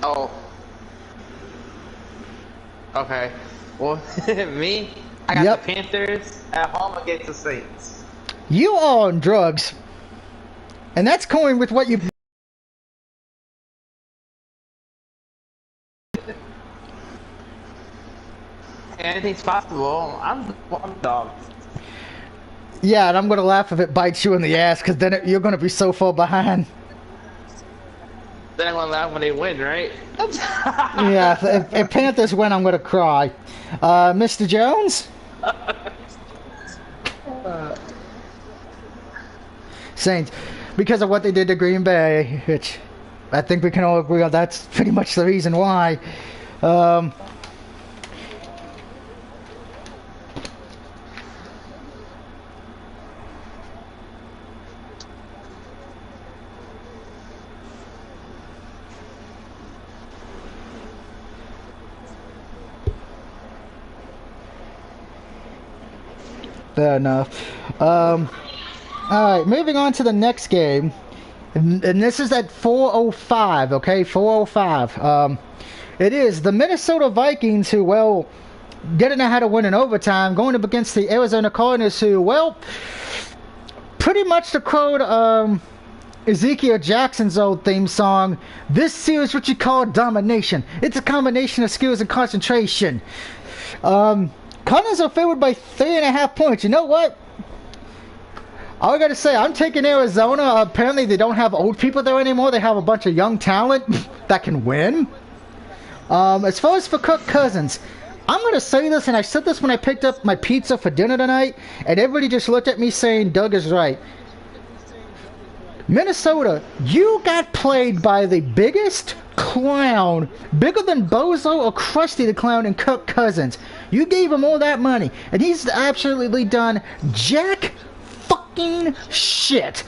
Oh, okay. Well, me, I got the Yep. Panthers at home against the Saints. You are on drugs. And that's going with what you... Anything's possible. I'm dog. Yeah, and I'm going to laugh if it bites you in the ass, because then you're going to be so far behind. Then I'm gonna laugh when they win, right? Yeah, if Panthers win, I'm going to cry. Mr. Jones? Saints. Because of what they did to Green Bay, which I think we can all agree on, that's pretty much the reason why. Fair enough. Alright, moving on to the next game. And this is at 4:05, okay? 4:05. It is the Minnesota Vikings who, well, didn't know how to win in overtime, going up against the Arizona Cardinals who, well, pretty much to quote Ezekiel Jackson's old theme song, this is what you call domination. It's a combination of skills and concentration. Cardinals are favored by 3.5 points. You know what? I gotta say, I'm taking Arizona. Apparently, they don't have old people there anymore. They have a bunch of young talent that can win. As far as for Kirk Cousins, I'm gonna say this, and I said this when I picked up my pizza for dinner tonight, and everybody just looked at me saying, Doug is right. Minnesota, you got played by the biggest clown, bigger than Bozo or Krusty the Clown, and Kirk Cousins. You gave him all that money, and he's absolutely done jack fucking shit.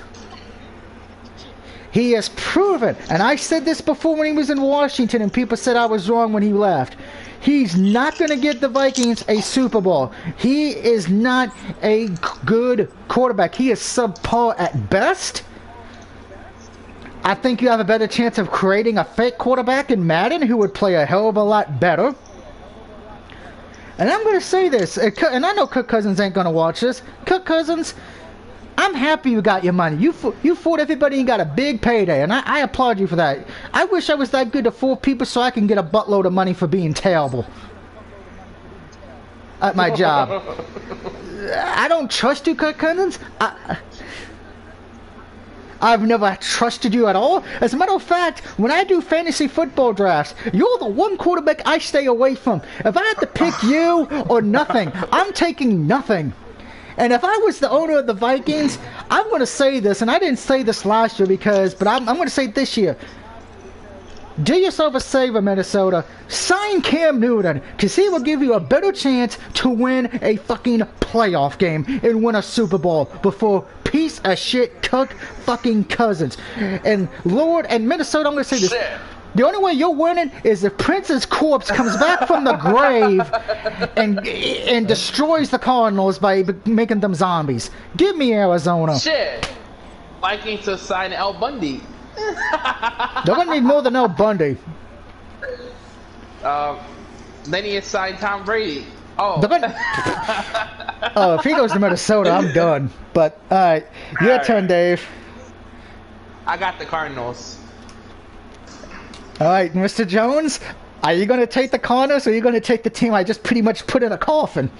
He has proven, and I said this before when he was in Washington, and people said I was wrong when he left. He's not going to get the Vikings a Super Bowl. He is not a good quarterback. He is subpar at best. I think you have a better chance of creating a fake quarterback in Madden who would play a hell of a lot better. And I'm going to say this, and I know Kirk Cousins ain't going to watch this. Kirk Cousins, I'm happy you got your money. You fought everybody and got a big payday, and I applaud you for that. I wish I was that good to fool people so I can get a buttload of money for being terrible at my job. I don't trust you, Kirk Cousins. I've never trusted you at all. As a matter of fact, when I do fantasy football drafts, you're the one quarterback I stay away from. If I had to pick you or nothing, I'm taking nothing. And if I was the owner of the Vikings, I'm going to say this, and I didn't say this last year but I'm going to say it this year. Do yourself a favor, Minnesota. Sign Cam Newton, because he will give you a better chance to win a fucking playoff game and win a Super Bowl before piece of shit Kirk fucking Cousins. And Lord, and Minnesota, I'm going to say this. Shit. The only way you're winning is if Prince's corpse comes back from the grave and destroys the Cardinals by making them zombies. Give me Arizona. Shit. Vikings to sign Al Bundy. They're going to need more than El Bundy. Then he signed Tom Brady. Oh. Oh, if he goes to Minnesota, I'm done. But, alright. Your turn, Dave. I got the Cardinals. Alright, Mr. Jones, are you going to take the Cardinals or are you going to take the team I just pretty much put in a coffin?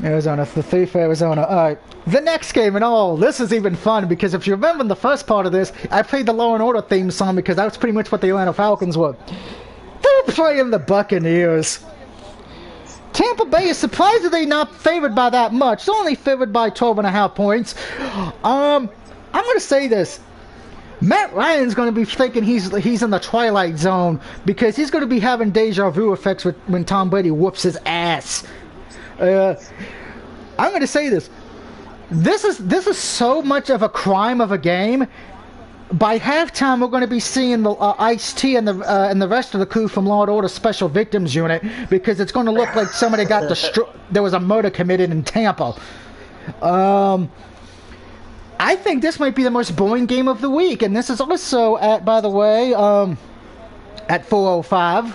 Arizona, the 3 for Arizona. Alright, the next game, and this is even fun, because if you remember in the first part of this, I played the Law and Order theme song because that's pretty much what the Atlanta Falcons were. They're playing the Buccaneers. Tampa Bay is surprisingly not favored by that much. They're only favored by 12.5 points. I'm going to say this. Matt Ryan's going to be thinking he's in the Twilight Zone, because he's going to be having deja vu effects when Tom Brady whoops his ass. I'm going to say this. This is so much of a crime of a game. By halftime, we're going to be seeing the Ice-T and the rest of the crew from Law and Order Special Victims Unit because it's going to look like somebody got destroyed. There was a murder committed in Tampa. I think this might be the most boring game of the week, and this is also at, by the way, at 4:05.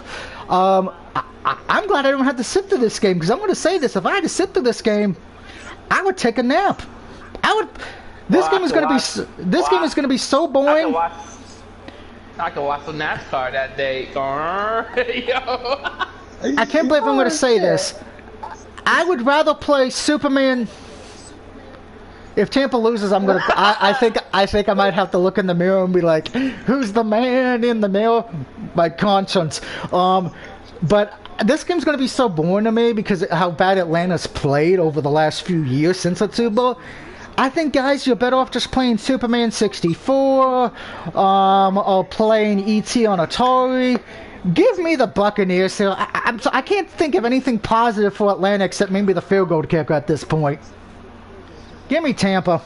I'm glad I don't have to sit through this game because I'm going to say this: if I had to sit through this game, I would take a nap. I would. This game is going to be. This game is going to be so boring. I could watch some NASCAR that day. Yo. I can't believe I'm going to say this. I would rather play Superman. If Tampa loses, I'm gonna. I think I might have to look in the mirror and be like, "Who's the man in the mirror?" My conscience. But this game's gonna be so boring to me because of how bad Atlanta's played over the last few years since the Super Bowl. I think, guys, you're better off just playing Superman 64, or playing ET on Atari. Give me the Buccaneers here. I can't think of anything positive for Atlanta except maybe the field goal kicker at this point. Give me Tampa.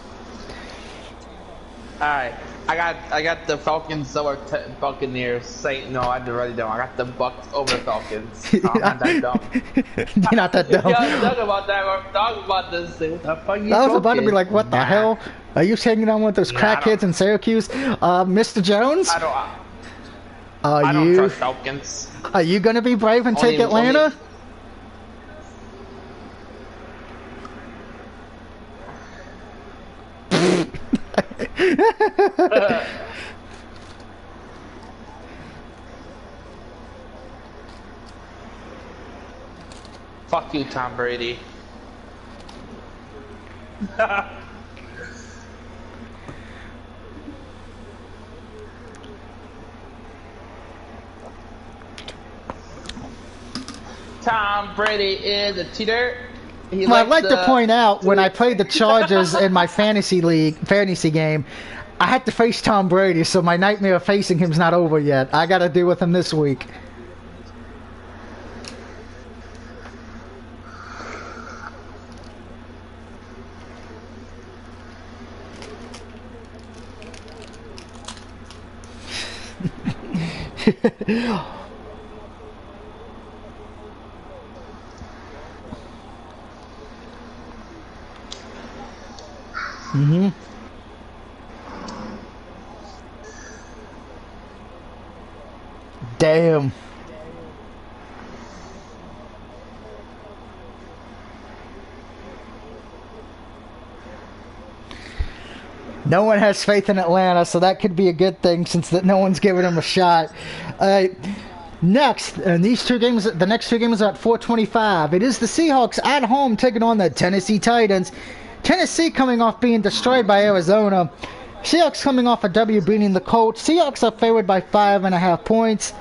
Alright, I got the Falcons over Buccaneers. No, I really don't. I got the Bucks over Falcons. I'm not that dumb. You're not that dumb. Yeah, talk about that. We're talking about this thing. What the fuck you I was about to be like, what the hell? Are you hanging out with those crackheads in Syracuse? Mr. Jones? I don't trust Falcons. Are you going to be brave and take Atlanta? Fuck you, Tom Brady. Tom Brady is a cheater. Well, I'd like to point out, when I played the Chargers in my fantasy game, I had to face Tom Brady, so my nightmare of facing him's not over yet. I got to deal with him this week. Mm-hmm. Damn. No one has faith in Atlanta, so that could be a good thing since that no one's giving them a shot. Next, these two games, the next two games are at 4:25. It is the Seahawks at home taking on the Tennessee Titans. Tennessee coming off being destroyed by Arizona. Seahawks coming off a W beating the Colts. Seahawks are favored by 5.5 points.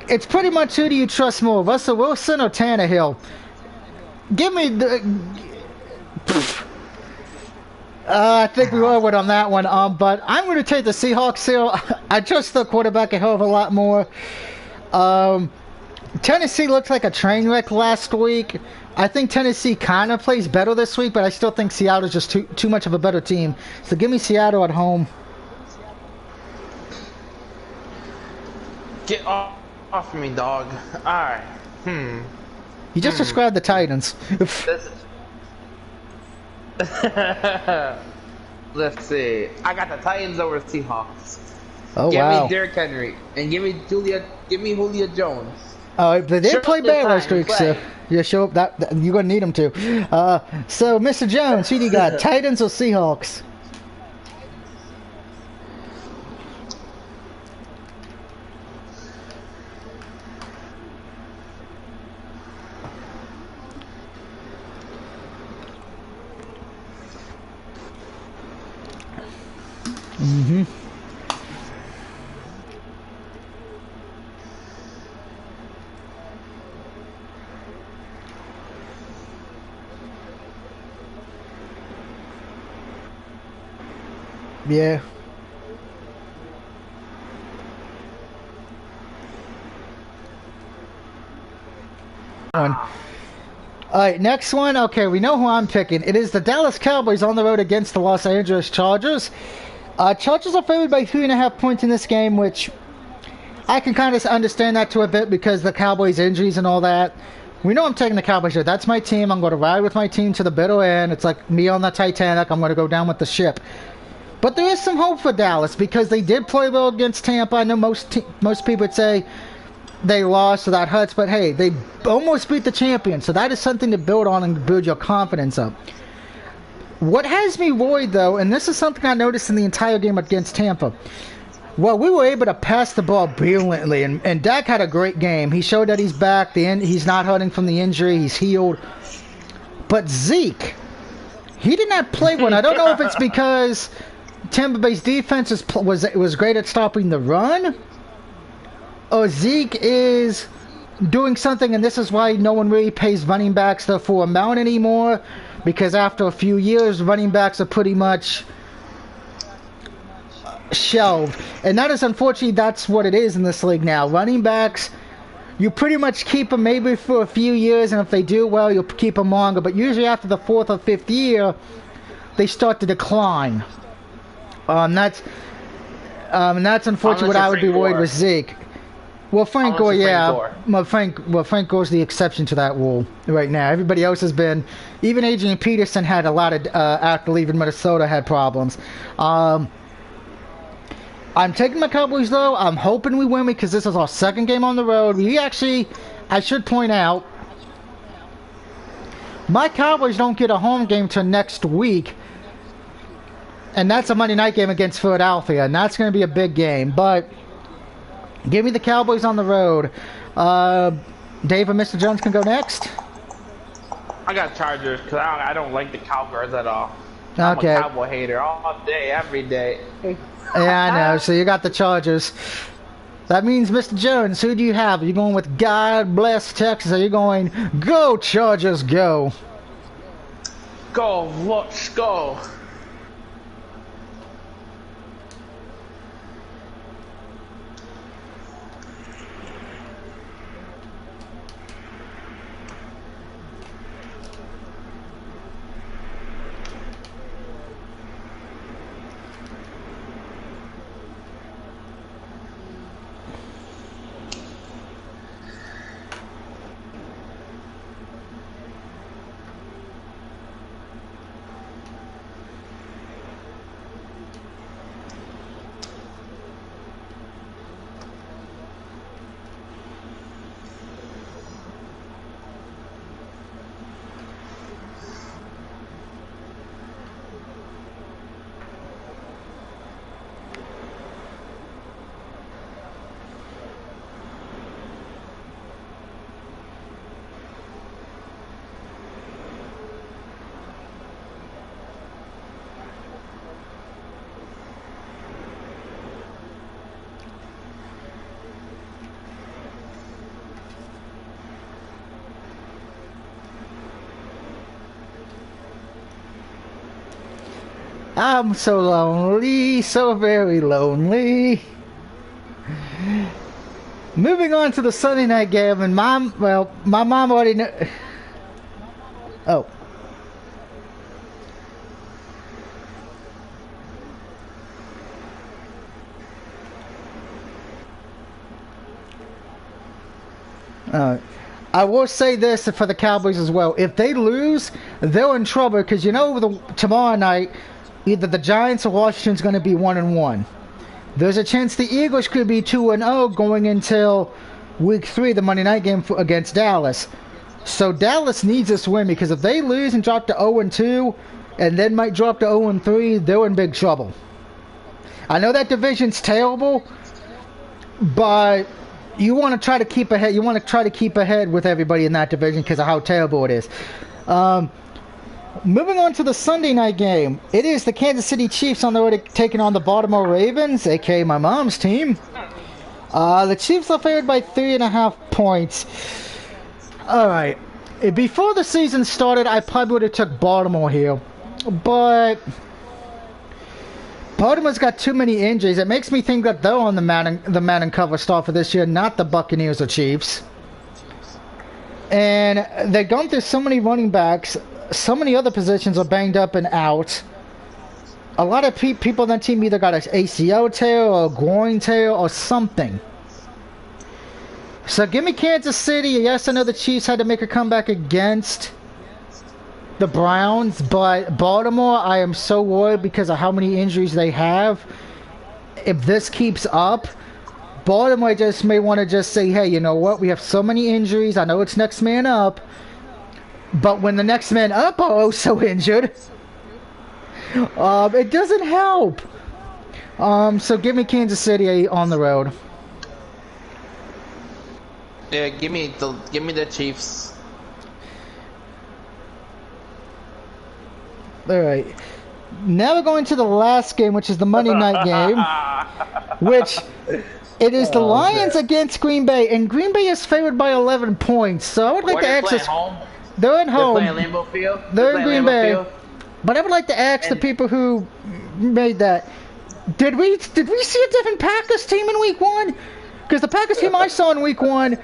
It's pretty much who do you trust more, Russell Wilson or Tannehill? Give me the... I think we all went on that one, but I'm going to take the Seahawks here. I trust the quarterback a hell of a lot more. Tennessee looked like a train wreck last week. I think Tennessee kind of plays better this week, but I still think Seattle's just too much of a better team. So give me Seattle at home. Get off me, dog. Alright. You just described the Titans. Let's see. I got the Titans over Seahawks. Oh, give wow. me Derrick Henry and give me Julio Jones. Oh, they did play bad last week, so yeah, show up. That you're gonna need them to. So, Mr. Jones, who do you got? Titans or Seahawks? Mm-hmm. Yeah. All right, next one. Okay, we know who I'm picking. It is the Dallas Cowboys on the road against the Los Angeles Chargers. Chargers are favored by 3.5 points in this game, which I can kind of understand that to a bit because the Cowboys' injuries and all that. We know I'm taking the Cowboys here. That's my team. I'm going to ride with my team to the bitter end. It's like me on the Titanic. I'm going to go down with the ship. But there is some hope for Dallas because they did play well against Tampa. I know most people would say they lost, so that hurts. But hey, they almost beat the champions, so that is something to build on and build your confidence up. What has me worried, though, and this is something I noticed in the entire game against Tampa. Well, we were able to pass the ball brilliantly, and Dak had a great game. He showed that he's back. He's not hurting from the injury. He's healed. But Zeke, he did not play well. I don't know if it's because Tampa Bay's defense was great at stopping the run, or Zeke is doing something, and this is why no one really pays running backs the full amount anymore, because after a few years, running backs are pretty much shelved. And that is, unfortunately, that's what it is in this league now. Running backs, you pretty much keep them maybe for a few years, and if they do well, you'll keep them longer. But usually after the 4th or 5th year, they start to decline. That's unfortunately what I would be worried with Zeke. Well, Frank Gore, yeah. Frank Gore's the exception to that rule right now. Everybody else has been, even Adrian Peterson had a lot of, after leaving Minnesota, had problems. I'm taking my Cowboys, though. I'm hoping we win because this is our second game on the road. We actually, I should point out, my Cowboys don't get a home game till next week. And that's a Monday night game against Philadelphia. And that's going to be a big game. But give me the Cowboys on the road. Dave and Mr. Jones can go next. I got Chargers because I don't like the Cowboys at all. I'm a Cowboy hater all day, every day. Yeah, I know. So you got the Chargers. That means, Mr. Jones, who do you have? Are you going with God bless Texas? Or are you going, go Chargers, go? Go, let's go. I'm so lonely, so very lonely. Moving on to the Sunday night game, and my mom already knew. Oh. I will say this for the Cowboys as well. If they lose, they're in trouble because tomorrow night, either the Giants or Washington's going to be 1-1. There's a chance the Eagles could be 2-0 going until Week 3, the Monday night game against Dallas. So Dallas needs this win because if they lose and drop to 0-2 and then might drop to 0-3, they're in big trouble. I know that division's terrible, but you want to try to keep ahead. You want to try to keep ahead with everybody in that division because of how terrible it is. Moving on to the Sunday night game, it is the Kansas City Chiefs on the road taking on the Baltimore Ravens, aka my mom's team. The Chiefs are favored by 3.5 points. All right, before the season started, I probably would have took Baltimore here, but Baltimore's got too many injuries. It makes me think that they're on the man and cover star for this year, not the Buccaneers or Chiefs. And they've gone through so many running backs. So many other positions are banged up and out. A lot of people on that team either got an ACL tear or a groin tear or something. So give me Kansas City. Yes, I know the Chiefs had to make a comeback against the Browns, but Baltimore, I am so worried because of how many injuries they have. If this keeps up, Baltimore just may want to just say, hey, you know what? We have so many injuries. I know it's next man up. But when the next man up are also injured, it doesn't help. So give me Kansas City on the road. Yeah, give me the Chiefs. All right. Now we're going to the last game, which is the Monday night game, which it is the Lions against Green Bay, and Green Bay is favored by 11 points. So I would like to ask this. They're at home. They're playing Lambeau Field. They're in Green Bay. But I would like to ask the people who made that: Did we see a different Packers team in Week 1? Because the Packers team I saw in Week 1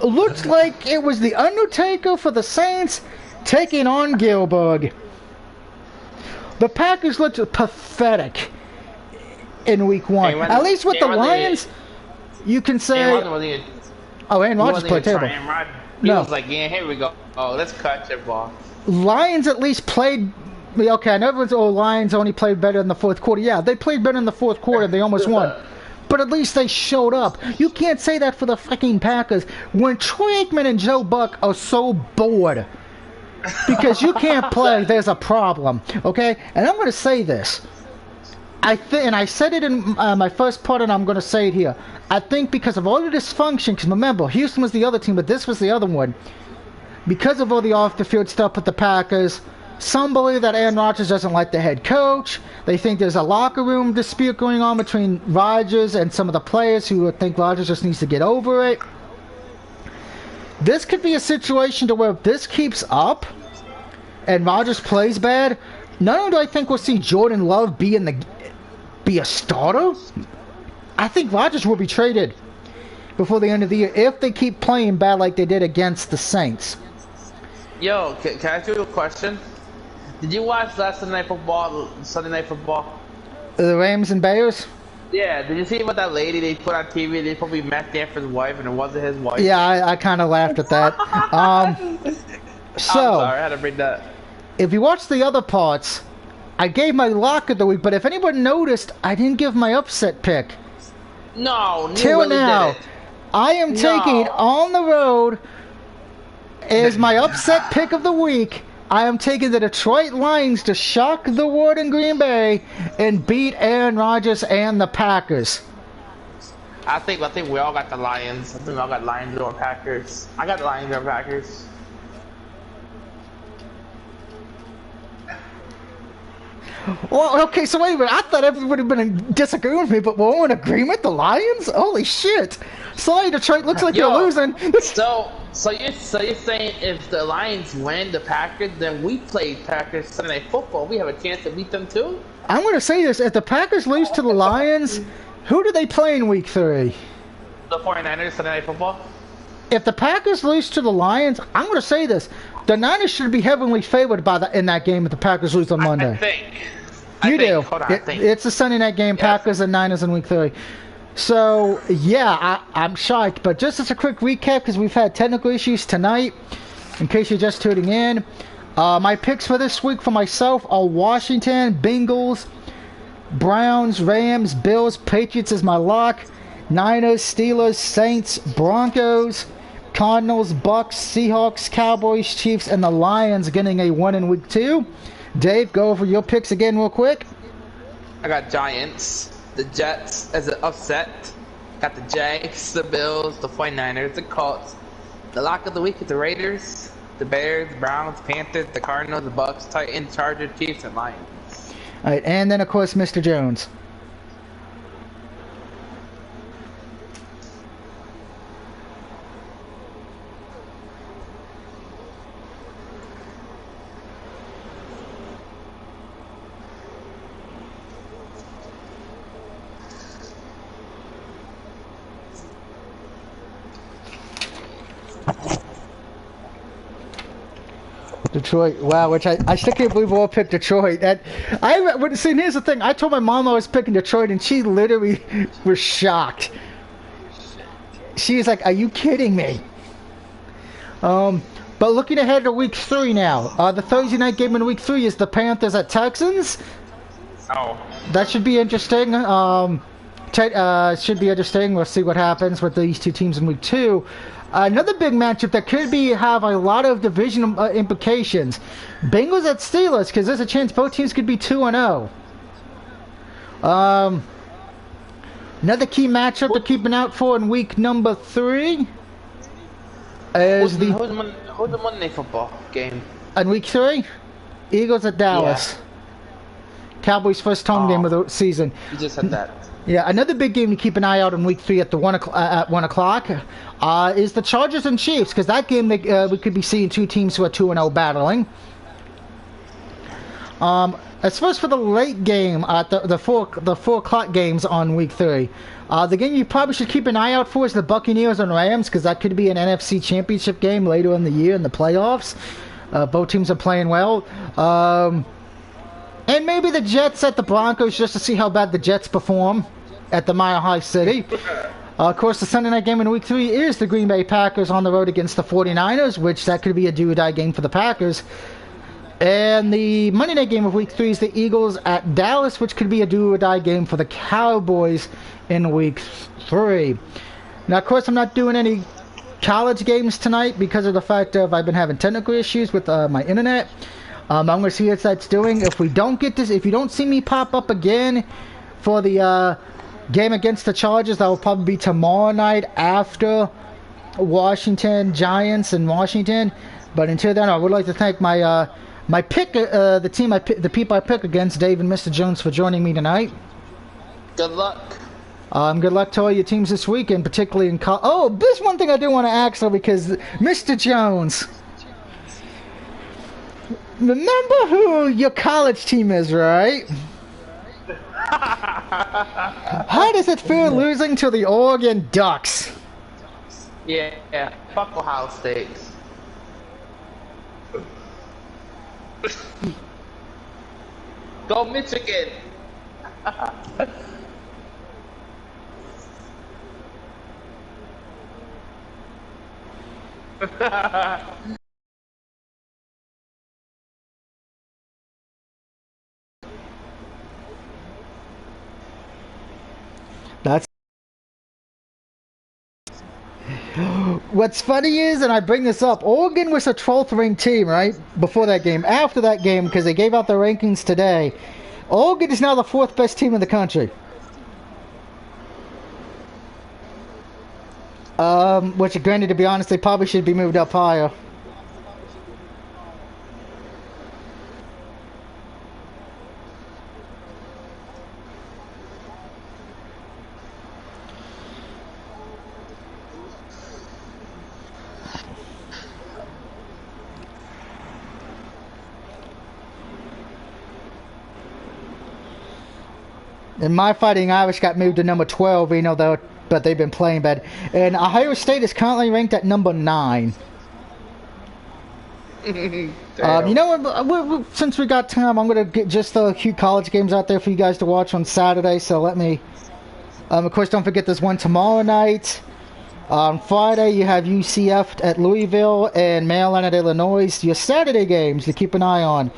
looked like it was the Undertaker for the Saints taking on Gilbert. The Packers looked pathetic in Week 1. At least with the Lions, you can say. Aaron Rodgers played terrible. He was like, yeah, here we go. Oh, let's cut your ball. Lions at least played. Okay, I know everyone's, Lions only played better in the fourth quarter. Yeah, they played better in the fourth quarter. They almost won. But at least they showed up. You can't say that for the fucking Packers when Troy Aikman and Joe Buck are so bored. Because you can't play, there's a problem. Okay? And I'm going to say this. And I said it in my first part, and I'm going to say it here. I think because of all the dysfunction, because remember, Houston was the other team, but this was the other one. Because of all the off-the-field stuff with the Packers, some believe that Aaron Rodgers doesn't like the head coach. They think there's a locker room dispute going on between Rodgers and some of the players who think Rodgers just needs to get over it. This could be a situation to where if this keeps up and Rodgers plays bad, not only do I think we'll see Jordan Love be a starter, I think Rodgers will be traded before the end of the year if they keep playing bad like they did against the Saints. Yo, can I ask you a question? Did you watch Sunday Night Football? The Rams and Bears? Yeah, did you see about that lady they put on TV? They probably Matt Stanford's wife, and it wasn't his wife. Yeah, I kind of laughed at that. I'm sorry, I had to bring that. If you watch the other parts, I gave my lock of the week, but if anyone noticed, I didn't give my upset pick. No, till really now, didn't. I am taking on the road as my upset pick of the week. I am taking the Detroit Lions to shock the world in Green Bay and beat Aaron Rodgers and the Packers. I think we all got the Lions. I think we all got Lions or Packers. I got the Lions or Packers. Well, okay, so wait a minute. I thought everybody would have been disagreeing with me, but we're all in agreement? The Lions? Holy shit. Sorry, Detroit, looks like you're losing. So you're saying if the Lions win the Packers, then we play Packers Sunday Night Football. We have a chance to beat them too? I'm going to say this. If the Packers lose to the Lions, who do they play in Week 3? The 49ers Sunday Night Football? If the Packers lose to the Lions, I'm going to say this. The Niners should be heavily favored in that game if the Packers lose on Monday. I think. Hold on, it's a Sunday night game, Packers and Niners in Week 3. So, yeah, I'm shocked. But just as a quick recap, because we've had technical issues tonight, in case you're just tuning in, my picks for this week for myself are Washington, Bengals, Browns, Rams, Bills, Patriots is my lock, Niners, Steelers, Saints, Broncos, Cardinals, Bucks, Seahawks, Cowboys, Chiefs, and the Lions getting a win in Week 2. Dave, go over your picks again real quick. I got Giants, the Jets as an upset. Got the Jags, the Bills, the 49ers, the Colts. The lock of the week is the Raiders, the Bears, the Browns, Panthers, the Cardinals, the Bucks, Titans, Chargers, Chiefs, and Lions. All right, and then, of course, Mr. Jones. Detroit. Wow, which I still can't believe we all picked Detroit. See, here's the thing. I told my mom I was picking Detroit, and she literally was shocked. She was like, "Are you kidding me?" But looking ahead to week 3 now. The Thursday night game in week 3 is the Panthers at Texans. Oh. That should be interesting. Should be interesting. We'll see what happens with these two teams in week 2. Another big matchup that could have a lot of division implications. Bengals at Steelers, because there's a chance both teams could be 2-0. Another key matchup to keep an out for in week number 3 is who's the Monday football game? In week 3, Eagles at Dallas. Yeah. Cowboys' first home game of the season. You just said that. Yeah, another big game to keep an eye out in week 3 at 1 o'clock is the Chargers and Chiefs, because that game we could be seeing two teams who are 2-0 battling. As far as for the late game, the 4 o'clock games on week 3, the game you probably should keep an eye out for is the Buccaneers and Rams, because that could be an NFC Championship game later in the year in the playoffs. Both teams are playing well. And maybe the Jets at the Broncos, just to see how bad the Jets perform at the Mile High City. Of course, the Sunday night game in week 3 is the Green Bay Packers on the road against the 49ers, which that could be a do-or-die game for the Packers. And the Monday night game of week 3 is the Eagles at Dallas, which could be a do-or-die game for the Cowboys in week 3. Now, of course, I'm not doing any college games tonight because of the fact of I've been having technical issues with my internet. I'm going to see what that's doing. If you don't see me pop up again for the game against the Chargers, that will probably be tomorrow night after Washington Giants in Washington. But until then, I would like to thank my the people I pick against, Dave and Mr. Jones, for joining me tonight. Good luck. Good luck to all your teams this weekend, particularly in college. Oh, there's one thing I do want to ask, though, because Mr. Jones, remember who your college team is, right? How does it feel losing to the Oregon Ducks? Yeah. Fuck Ohio State. Go Michigan. That's what's funny is, and I bring this up, Oregon was a 12th ranked team, right? Before that game. After that game, because they gave out their rankings today, Oregon is now the 4th best team in the country. Which, granted, to be honest, they probably should be moved up higher. And my Fighting Irish got moved to number 12, but they've been playing bad. And Ohio State is currently ranked at number 9. You know what? Since we got time, I'm going to get just a few college games out there for you guys to watch on Saturday. So let me... of course, don't forget there's one tomorrow night. On Friday, you have UCF at Louisville and Maryland at Illinois. Your Saturday games to keep an eye on.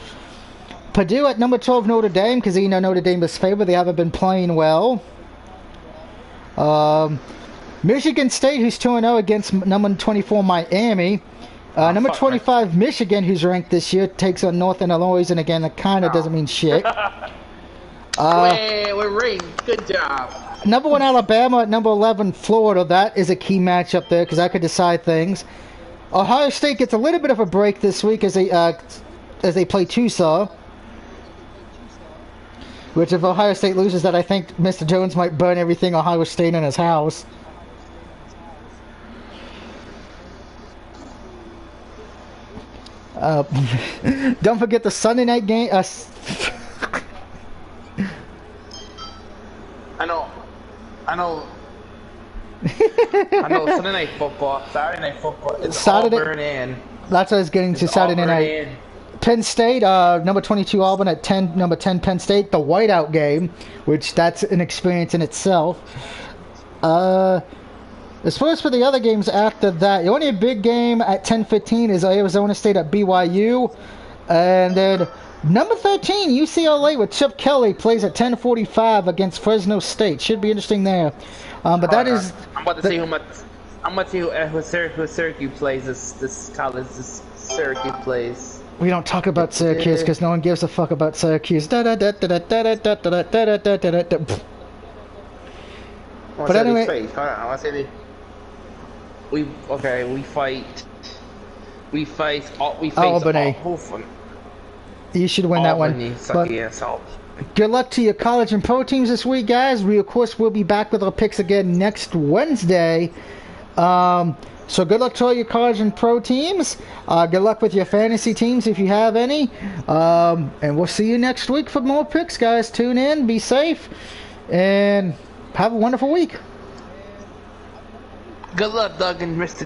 Purdue at number 12 Notre Dame, because Notre Dame is favored. They haven't been playing well. Michigan State, who's 2-0 against number 24 Miami. Number 25 Michigan, who's ranked this year, takes on Northern Illinois, and again, that kind of doesn't mean shit. We're ranked. Good job. Number 1 Alabama at number 11 Florida. That is a key matchup there, because that could decide things. Ohio State gets a little bit of a break this week as they play Tulsa. Which, if Ohio State loses that, I think Mr. Jones might burn everything Ohio State in his house. Don't forget the Sunday night game. I know. Sunday night football, Saturday night football. It's Auburn in. That's what I was getting to. Saturday night. Penn State, number 22 Auburn at number 10 Penn State, the whiteout game, which that's an experience in itself. As far as for the other games after that, the only big game at 10:15 is Arizona State at BYU, and then number 13 UCLA with Chip Kelly plays at 10:45 against Fresno State. Should be interesting there. But that is. I'm about to see who Syracuse plays this college. This Syracuse plays. We don't talk about Syracuse because no one gives a fuck about Syracuse. But anyway, hold on. I want to say we face Albany. You should win that one. But good luck to your college and pro teams this week, guys. We of course will be back with our picks again next Wednesday. So good luck to all your college and pro teams. Good luck with your fantasy teams if you have any. And we'll see you next week for more picks, guys. Tune in, be safe, and have a wonderful week. Good luck, Doug and Mr.